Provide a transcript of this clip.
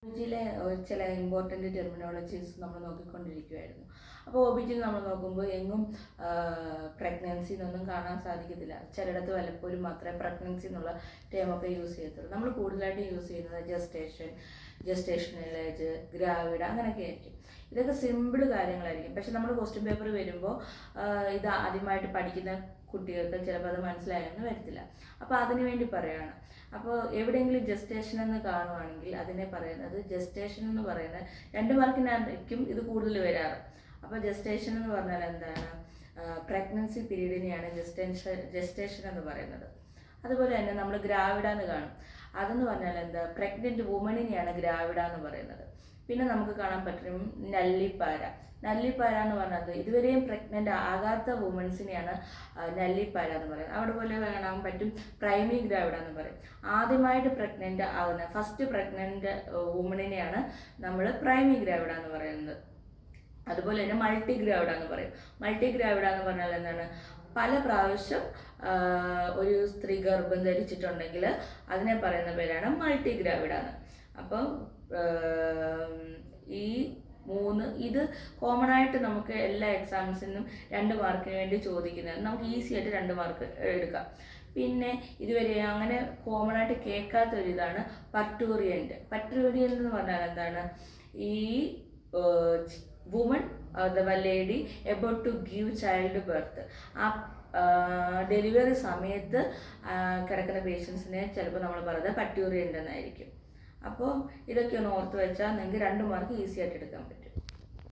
ഒബിജിയിലെ ചില important terminologies നമ്മൾ നോക്കിക്കൊണ്ടിരിക്കുകയായിരുന്നു. അപ്പോൾ ഒബിജിയിൽ നമ്മൾ നോക്കുമ്പോൾ എങ്ങും പ്രഗ്നൻസി എന്നൊന്നും കാണാൻ സാധിക്കത്തില്ല. ചിലയിടത്ത് വല്ലപ്പോഴും മാത്രമേ പ്രഗ്നൻസി എന്നുള്ള ടേമൊക്കെ യൂസ് ചെയ്യത്തുള്ളൂ. നമ്മൾ കൂടുതലായിട്ട് യൂസ് ചെയ്യുന്നത് ജസ്റ്റേഷണൽ ഏജ്, ഗ്രാവിഡ അങ്ങനെയൊക്കെ ആയിരിക്കും. ഇതൊക്കെ സിമ്പിൾ കാര്യങ്ങളായിരിക്കും. പക്ഷെ നമ്മൾ ക്വസ്റ്റ്യൻ പേപ്പർ വരുമ്പോൾ ഇത് ആദ്യമായിട്ട് പഠിക്കുന്ന കുട്ടികൾക്ക് ചിലപ്പോൾ അത് മനസ്സിലായെന്ന് വരത്തില്ല. അപ്പോൾ അതിനു വേണ്ടി പറയുകയാണ്. അപ്പോൾ എവിടെയെങ്കിലും ജസ്റ്റേഷൻ എന്ന് കാണുവാണെങ്കിൽ അതിനെ പറയുന്നത് ജസ്റ്റേഷൻ എന്ന് പറയുന്നത് 2 മാർക്കിനായിരിക്കും ഇത് കൂടുതൽ വരാറ്. അപ്പോൾ ജസ്റ്റേഷൻ എന്ന് പറഞ്ഞാൽ എന്താണ്? പ്രഗ്നൻസി പീരീഡിനെയാണ് ജസ്റ്റേഷൻ എന്ന് പറയുന്നത്. അതുപോലെ തന്നെ നമ്മൾ ഗ്രാവിഡ എന്ന് കാണും. അതെന്ന് പറഞ്ഞാൽ എന്താ? പ്രഗ്നൻറ്റ് വുമണിനെയാണ് ഗ്രാവിഡ എന്ന് പറയുന്നത്. പിന്നെ നമുക്ക് കാണാൻ പറ്റും നല്ലിപ്പാര എന്ന് പറഞ്ഞത് ഇതുവരെയും പ്രഗ്നൻ്റ് ആകാത്ത വുമൻസിനെയാണ് നല്ലിപ്പാര എന്ന് പറയുന്നത്. അവിടെ പോലെ കാണാൻ പറ്റും പ്രൈമറി ഗ്രാവിഡ എന്ന് പറയും. ആദ്യമായിട്ട് പ്രഗ്നൻ്റ് ആകുന്ന ഫസ്റ്റ് പ്രഗ്നൻ്റ് വുമണിനെയാണ് നമ്മൾ പ്രൈമറി ഗ്രാവിഡ എന്ന് പറയുന്നത്. അതുപോലെ തന്നെ മൾട്ടി ഗ്രാവിഡ എന്ന് പറയും. മൾട്ടി ഗ്രാവിഡ എന്ന് പറഞ്ഞാൽ എന്താണ്? പല പ്രാവശ്യം ഒരു സ്ത്രീ ഗർഭം ധരിച്ചിട്ടുണ്ടെങ്കിൽ അതിനെ പറയുന്ന പേരാണ് മൾട്ടി ഗ്രാവിഡ എന്ന്. അപ്പം ഈ 3 ഇത് കോമൺ ആയിട്ട് നമുക്ക് എല്ലാ എക്സാംസിനും 2 മാർക്കിന് വേണ്ടി ചോദിക്കുന്നത്. നമുക്ക് ഈസി ആയിട്ട് 2 മാർക്ക് എടുക്കാം. പിന്നെ ഇതുവരെ അങ്ങനെ കോമൺ ആയിട്ട് കേൾക്കാത്തൊരിതാണ് പർട്ടൂറിയൻ്റ് എന്ന് പറഞ്ഞാൽ എന്താണ്? ഈ വുമൺ അഥവാ lady about to give child birth, ആ ഡെലിവറി സമയത്ത് കിടക്കുന്ന പേഷ്യൻസിനെ ചിലപ്പോൾ നമ്മൾ പറയുന്നത് പർട്ടൂറിയൻ്റ് എന്നായിരിക്കും. അപ്പോൾ ഇതൊക്കെ ഒന്ന് ഓർത്ത് വെച്ചാൽ നിങ്ങൾക്ക് 2 മാർക്ക് ഈസി ആയിട്ട് എടുക്കാൻ പറ്റും.